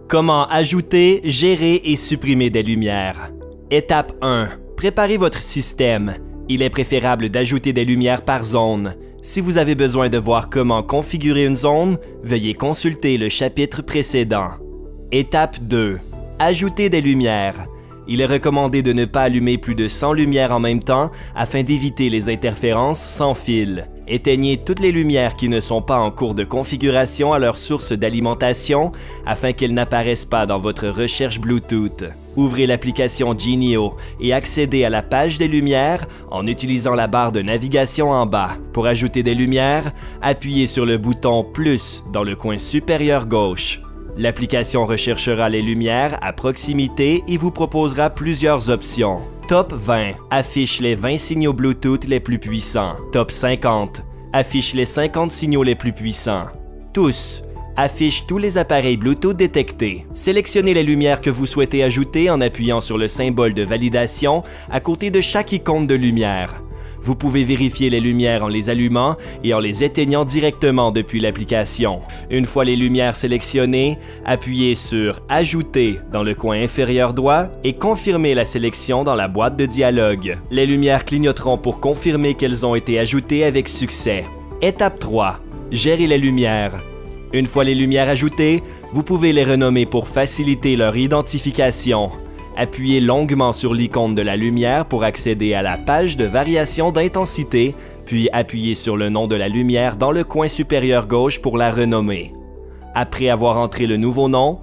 Comment ajouter, gérer et supprimer des lumières? Étape 1. Préparez votre système. Il est préférable d'ajouter des lumières par zone. Si vous avez besoin de voir comment configurer une zone, veuillez consulter le chapitre précédent. Étape 2. Ajouter des lumières. Il est recommandé de ne pas allumer plus de 100 lumières en même temps afin d'éviter les interférences sans fil. Éteignez toutes les lumières qui ne sont pas en cours de configuration à leur source d'alimentation afin qu'elles n'apparaissent pas dans votre recherche Bluetooth. Ouvrez l'application Genio et accédez à la page des lumières en utilisant la barre de navigation en bas. Pour ajouter des lumières, appuyez sur le bouton « Plus » dans le coin supérieur gauche. L'application recherchera les lumières à proximité et vous proposera plusieurs options. Top 20 affiche les 20 signaux Bluetooth les plus puissants. Top 50 affiche les 50 signaux les plus puissants. Tous affiche tous les appareils Bluetooth détectés. Sélectionnez les lumières que vous souhaitez ajouter en appuyant sur le symbole de validation à côté de chaque icône de lumière. Vous pouvez vérifier les lumières en les allumant et en les éteignant directement depuis l'application. Une fois les lumières sélectionnées, appuyez sur « Ajouter » dans le coin inférieur droit et confirmez la sélection dans la boîte de dialogue. Les lumières clignoteront pour confirmer qu'elles ont été ajoutées avec succès. Étape 3. Gérer les lumières. Une fois les lumières ajoutées, vous pouvez les renommer pour faciliter leur identification. Appuyez longuement sur l'icône de la lumière pour accéder à la page de variation d'intensité, puis appuyez sur le nom de la lumière dans le coin supérieur gauche pour la renommer. Après avoir entré le nouveau nom,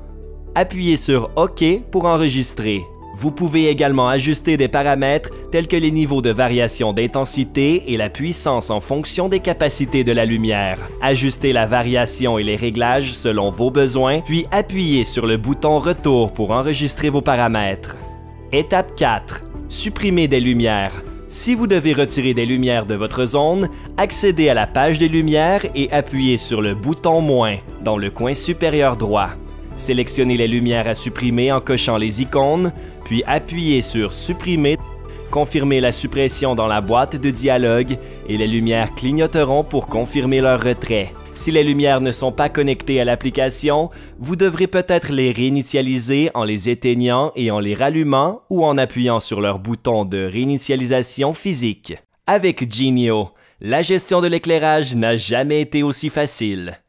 appuyez sur OK pour enregistrer. Vous pouvez également ajuster des paramètres tels que les niveaux de variation d'intensité et la puissance en fonction des capacités de la lumière. Ajustez la variation et les réglages selon vos besoins, puis appuyez sur le bouton Retour pour enregistrer vos paramètres. Étape 4. Supprimer des lumières. Si vous devez retirer des lumières de votre zone, accédez à la page des lumières et appuyez sur le bouton Moins dans le coin supérieur droit. Sélectionnez les lumières à supprimer en cochant les icônes, puis appuyez sur Supprimer. Confirmez la suppression dans la boîte de dialogue et les lumières clignoteront pour confirmer leur retrait. Si les lumières ne sont pas connectées à l'application, vous devrez peut-être les réinitialiser en les éteignant et en les rallumant ou en appuyant sur leur bouton de réinitialisation physique. Avec Genio, la gestion de l'éclairage n'a jamais été aussi facile.